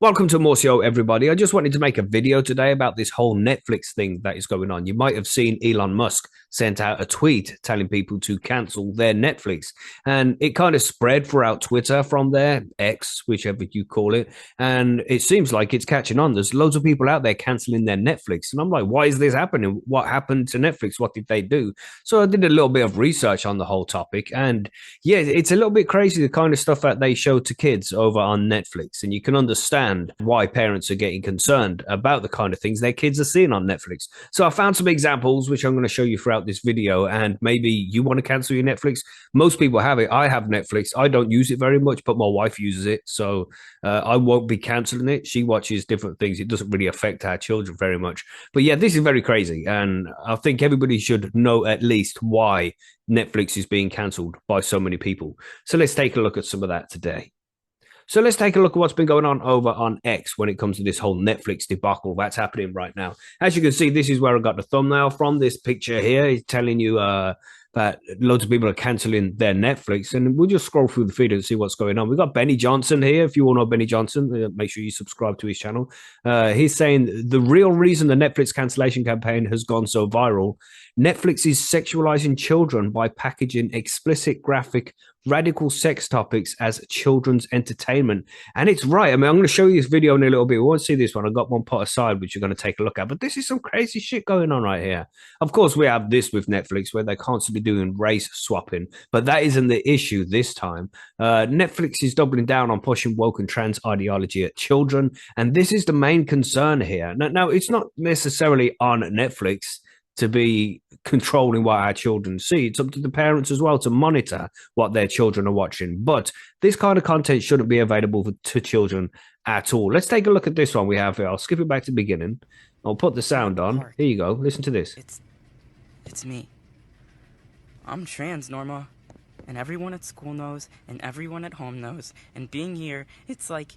Welcome to Morcio, everybody. I just wanted to make a video today about this whole Netflix thing that is going on. You might have seen Elon Musk sent out a tweet telling people to cancel their Netflix. And it kind of spread throughout Twitter from there, X, whichever you call it. And it seems like it's catching on. There's loads of people out there canceling their Netflix. And I'm like, why is this happening? What happened to Netflix? What did they do? So I did a little bit of research on the whole topic. And yeah, it's a little bit crazy, the kind of stuff that they show to kids over on Netflix. And you can understand why parents are getting concerned about the kind of things their kids are seeing on Netflix. So I found some examples, which I'm going to show you throughout this video. And maybe you want to cancel your Netflix. Most people have it. I have Netflix. I don't use it very much, but my wife uses it. So I won't be canceling it. She watches different things. It doesn't really affect our children very much. But yeah, this is very crazy. And I think everybody should know at least why Netflix is being cancelled by so many people. So let's take a look at some of that today. So let's take a look at what's been going on over on X when it comes to this whole Netflix debacle that's happening right now. As you can see, this is where I got the thumbnail from. This picture here is telling you that loads of people are cancelling their Netflix. And we'll just scroll through the feed and see what's going on. We've got Benny Johnson here. If you all know Benny Johnson, make sure you subscribe to his channel. He's saying the real reason the Netflix cancellation campaign has gone so viral, Netflix is sexualizing children by packaging explicit, graphic, radical sex topics as children's entertainment. And it's right. I mean, I'm going to show you this video in a little bit. We won't see this one. I've got one put aside, which you're going to take a look at. But this is some crazy shit going on right here. Of course, we have this with Netflix where they're constantly doing race swapping. But that isn't the issue this time. Netflix is doubling down on pushing woke and trans ideology at children. And this is the main concern here. Now it's not necessarily on Netflix to be controlling what our children see. It's up to the parents as well to monitor what their children are watching. But this kind of content shouldn't be available to children at all. Let's take a look at this one we have here. I'll skip it back to the beginning. I'll put the sound on. Here you go. Listen to this. It's me. I'm trans, Norma. And everyone at school knows, and everyone at home knows. And being here, it's like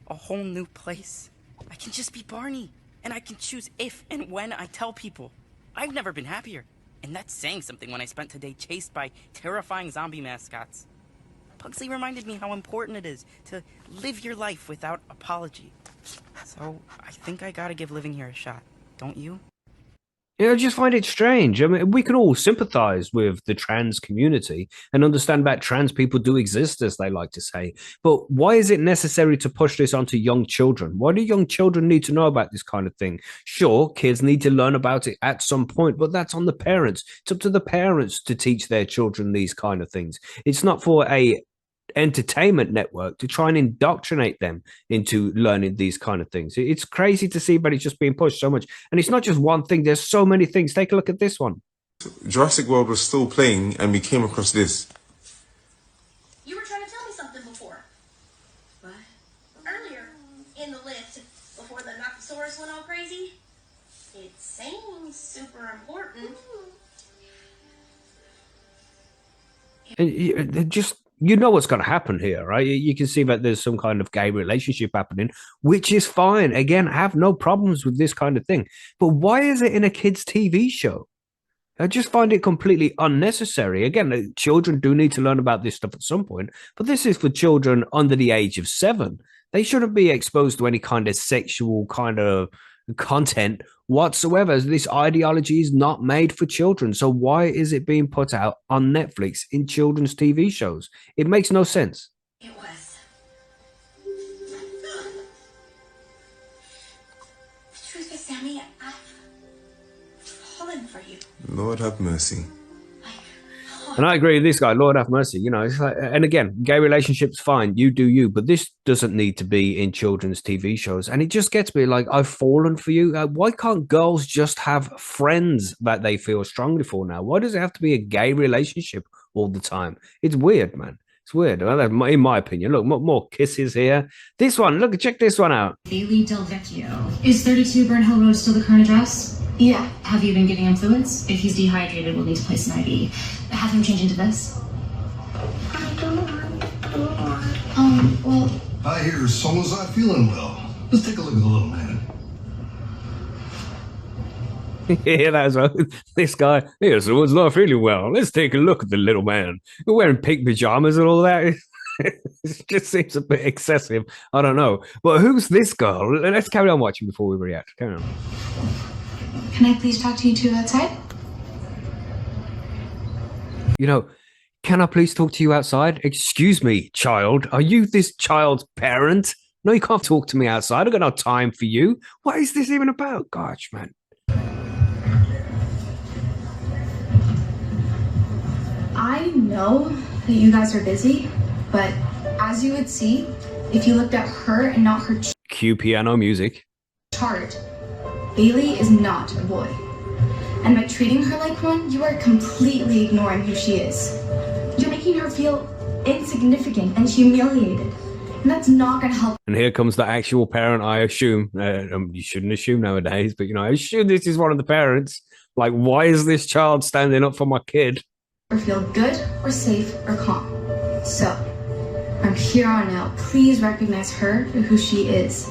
a whole new place. I can just be Barney. And I can choose if and when I tell people. I've never been happier, and that's saying something when I spent today chased by terrifying zombie mascots. Pugsley reminded me how important it is to live your life without apology. So, I think I gotta give living here a shot, don't you? Yeah, I just find it strange. I mean, we can all sympathize with the trans community and understand that trans people do exist, as they like to say. But why is it necessary to push this onto young children? Why do young children need to know about this kind of thing? Sure, kids need to learn about it at some point, but that's on the parents. It's up to the parents to teach their children these kind of things. It's not for a entertainment network to try and indoctrinate them into learning these kind of things. It's crazy to see, but it's just being pushed so much. And it's not just one thing. There's so many things. Take a look at this one. Jurassic World was still playing and we came across this. You were trying to tell me something before. What? Earlier in the lift, before the Nothosaurus went all crazy. It seems super important. And just, you know what's going to happen here, right? You can see that there's some kind of gay relationship happening, which is fine. Again, I have no problems with this kind of thing. But why is it in a kids' TV show? I just find it completely unnecessary. Again, children do need to learn about this stuff at some point, but this is for children under the age of 7. They shouldn't be exposed to any kind of sexual kind of content whatsoever. This ideology is not made for children. So why is it being put out on Netflix in children's TV shows? It makes no sense. It was. The truth is, Sammy, I've fallen for you. Lord have mercy. And I agree with this guy, Lord have mercy. You know, it's like, and again, gay relationships, fine, you do you, but this doesn't need to be in children's TV shows. And it just gets me like, I've fallen for you. Why can't girls just have friends that they feel strongly for now? Why does it have to be a gay relationship all the time? It's weird, man. It's weird, in my opinion. Look, more kisses here. This one, look, check this one out. Bailey Del Vecchio. Is 32 Burnhill Road still the current address? Yeah. Have you been giving him fluids? If he's dehydrated, we'll need to place an IV. Have him change into this. I don't want. Well... I hear someone's not feeling well. Let's take a look at the little man. Yeah, that's right. This guy, yeah, someone's not feeling well. Let's take a look at the little man. We're wearing pink pajamas and all that. It just seems a bit excessive. I don't know. But who's this girl? Let's carry on watching before we react. Carry on. Can I please talk to you two outside? You know, can I please talk to you outside? Excuse me, child. Are you this child's parent? No, you can't talk to me outside. I've got no time for you. What is this even about? Gosh, man. I know that you guys are busy, but as you would see, if you looked at her and not her Cue piano music. chart, Bailey is not a boy. And by treating her like one, you are completely ignoring who she is. You're making her feel insignificant and humiliated. And that's not going to help. And here comes the actual parent, I assume. You shouldn't assume nowadays, but, you know, I assume this is one of the parents. Like, why is this child standing up for my kid? Or feel good or safe or calm. So, from here on out, please recognize her for who she is.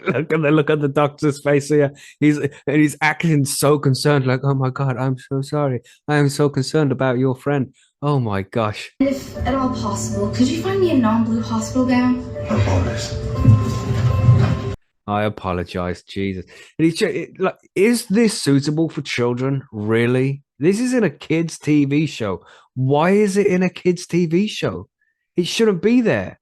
Look at the doctor's face here. He's acting so concerned, like, oh my God, I'm so sorry. I am so concerned about your friend. Oh my gosh. And if at all possible, could you find me a non-blue hospital gown? I apologize, Jesus. Like, is this suitable for children? Really? This is in a kids' TV show. Why is it in a kids' TV show? It shouldn't be there.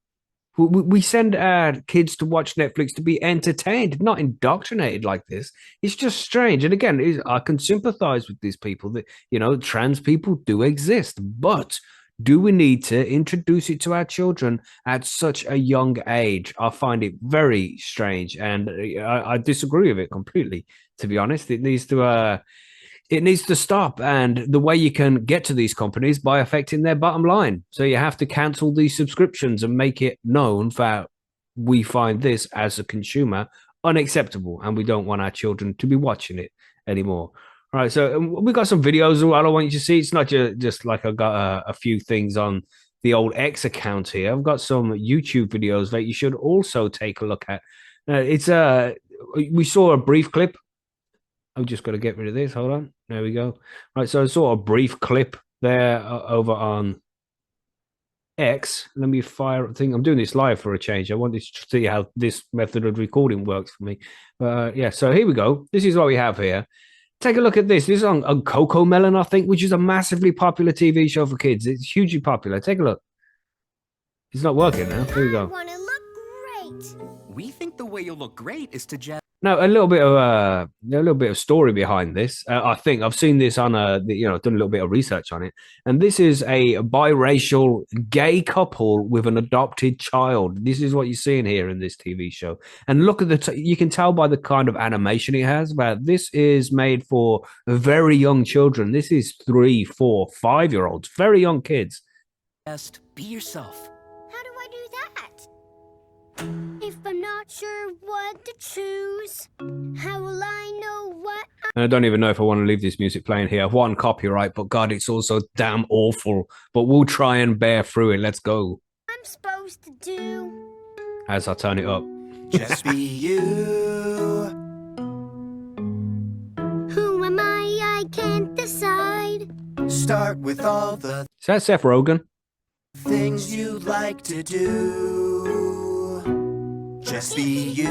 We send our kids to watch Netflix to be entertained, not indoctrinated like this. It's just strange. And again, I can sympathize with these people that, you know, trans people do exist. But do we need to introduce it to our children at such a young age? I find it very strange. And I disagree with it completely, to be honest. It needs to stop. And the way you can get to these companies by affecting their bottom line. So you have to cancel these subscriptions and make it known that we find this as a consumer unacceptable and we don't want our children to be watching it anymore. All right, so we got some videos as well I want you to see. It's not just like I got a few things on the old X account here. I've got some YouTube videos that you should also take a look at. We saw a brief clip. I've just got to get rid of this. Hold on. There we go. Right, so I saw a brief clip there over on X. Let me fire up thing. I'm doing this live for a change. I wanted to see how this method of recording works for me. Yeah, so here we go. This is what we have here. Take a look at this. This is on Cocomelon, I think, which is a massively popular TV show for kids. It's hugely popular. Take a look. It's not working now. Here we go. I want to look great. We think the way you'll look great is to just... Now, a little bit of story behind this. I think I've seen this on done a little bit of research on it, and this is a biracial gay couple with an adopted child. This is what you're seeing here in this TV show, and look at you can tell by the kind of animation it has that this is made for very young children. This is 3, 4, 5-year-olds, very young kids. Just be yourself. How do I do that? If I'm not sure what to choose, how will I know what And I don't even know if I want to leave this music playing here. One, copyright, but God, it's also damn awful. But we'll try and bear through it. Let's go. I'm supposed to do? As I turn it up. Just be you. Who am I can't decide. Start with all the Is that Seth Rogen? things you like to do. Just be you.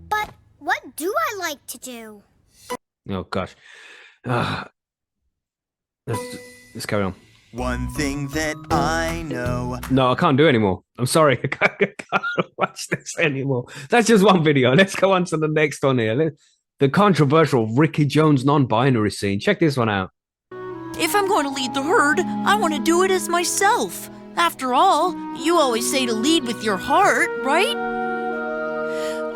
But what do I like to do? Oh, gosh. Let's carry on. One thing that I know. No, I can't do anymore. I'm sorry. I can't watch this anymore. That's just one video. Let's go on to the next one here. The controversial Ricky Jones non-binary scene. Check this one out. If I'm going to lead the herd, I want to do it as myself. After all, you always say to lead with your heart, right?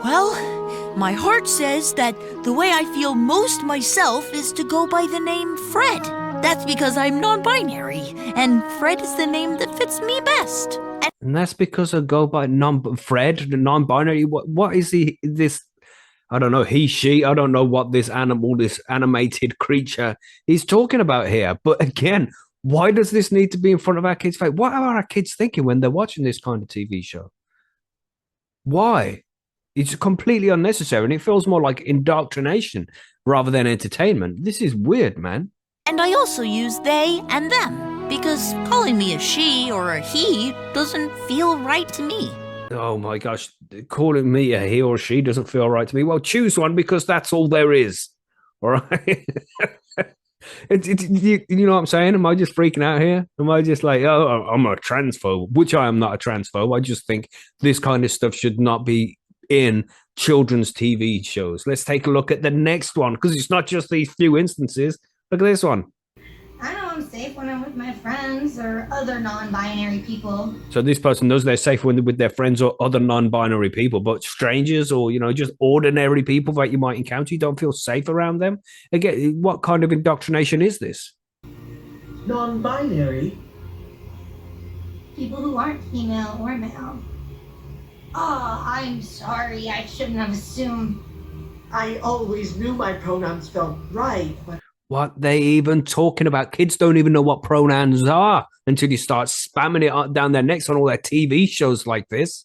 Well, my heart says that the way I feel most myself is to go by the name Fred. That's because I'm non-binary, and Fred is the name that fits me best. And that's because I go by Fred, the non-binary. What is this? I don't know, he, she, I don't know what this animal, this animated creature is talking about here. But again, why does this need to be in front of our kids' face? What are our kids thinking when they're watching this kind of TV show? Why? It's completely unnecessary, and it feels more like indoctrination rather than entertainment. This is weird, man. And I also use they and them, because calling me a she or a he doesn't feel right to me. Oh my gosh, calling me a he or she doesn't feel right to me. Well, choose one because that's all there is. All right. You know what I'm saying? Am I just freaking out here? Am I just like, oh, I'm a transphobe, which I am not a transphobe. I just think this kind of stuff should not be in children's TV shows. Let's take a look at the next one because it's not just these few instances. Look at this one. I know I'm safe when I'm with my friends or other non-binary people. So this person knows they're safe when they're with their friends or other non-binary people, but strangers or, just ordinary people that you might encounter, you don't feel safe around them. Again, what kind of indoctrination is this? Non-binary? People who aren't female or male. Oh, I'm sorry. I shouldn't have assumed. I always knew my pronouns felt right, but... What they even talking about? Kids don't even know what pronouns are until you start spamming it down their necks on all their TV shows like this.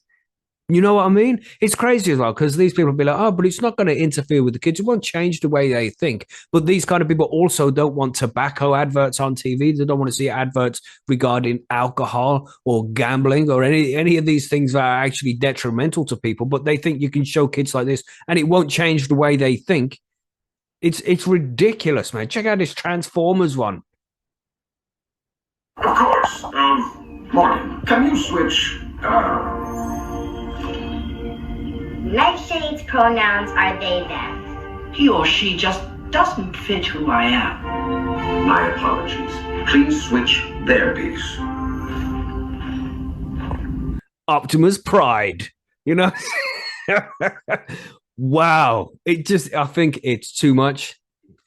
You know what I mean? It's crazy as well because these people will be like, oh, but it's not going to interfere with the kids. It won't change the way they think. But these kind of people also don't want tobacco adverts on TV. They don't want to see adverts regarding alcohol or gambling or any of these things that are actually detrimental to people. But they think you can show kids like this and it won't change the way they think. It's ridiculous, man. Check out this Transformers one. Of course. Morgan, can you switch, Nightshade's pronouns are they, them. He or she just doesn't fit who I am. My apologies. Please switch their piece. Optimus Pride, Wow. I think it's too much.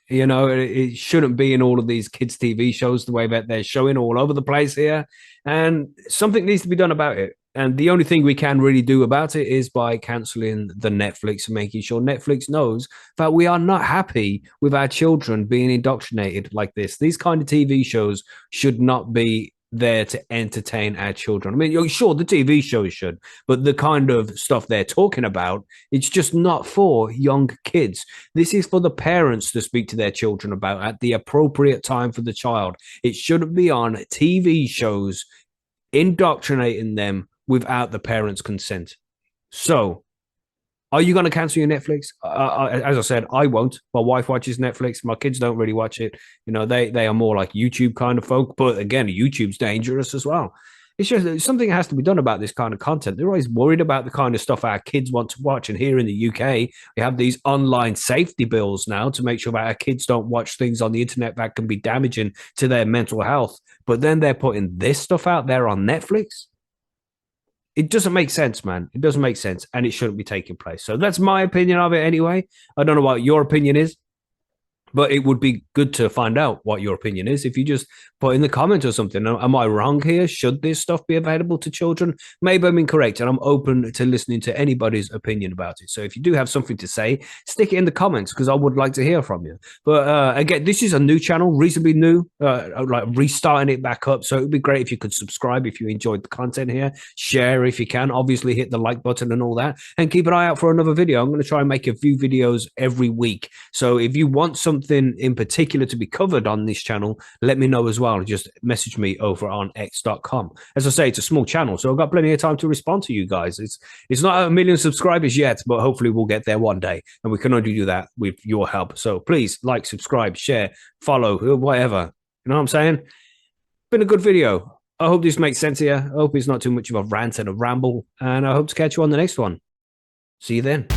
It shouldn't be in all of these kids' TV shows the way that they're showing all over the place here. And something needs to be done about it. And the only thing we can really do about it is by canceling the Netflix and making sure Netflix knows that we are not happy with our children being indoctrinated like this. These kind of TV shows should not be there to entertain our children. I mean, sure, the TV shows should, but the kind of stuff they're talking about, it's just not for young kids. This is for the parents to speak to their children about at the appropriate time for the child. It shouldn't be on TV shows indoctrinating them without the parents' consent. So, are you going to cancel your Netflix? As I said, I won't. My wife watches Netflix. My kids don't really watch it. They are more like YouTube kind of folk. But again, YouTube's dangerous as well. It's just something has to be done about this kind of content. They're always worried about the kind of stuff our kids want to watch. And here in the UK, we have these online safety bills now to make sure that our kids don't watch things on the internet that can be damaging to their mental health. But then they're putting this stuff out there on Netflix. It doesn't make sense, man. It doesn't make sense, and it shouldn't be taking place. So that's my opinion of it anyway. I don't know what your opinion is, but it would be good to find out what your opinion is. If you just put in the comments or something, am I wrong here? Should this stuff be available to children? Maybe I'm incorrect, and I'm open to listening to anybody's opinion about it. So if you do have something to say, stick it in the comments because I would like to hear from you. But again, this is a new channel, reasonably new, like restarting it back up. So it would be great if you could subscribe if you enjoyed the content here, share if you can, obviously hit the like button and all that, and keep an eye out for another video. I'm going to try and make a few videos every week. So if you want something in particular to be covered on this channel, let me know as well. Just message me over on x.com. As I say, it's a small channel, so I've got plenty of time to respond to you guys. It's not 1 million subscribers yet, but hopefully we'll get there one day, and we can only do that with your help. So please like, subscribe, share, follow, whatever. You know what I'm saying? Been a good video. I hope this makes sense here. I hope it's not too much of a rant and a ramble, and I hope to catch you on the next one. See you then.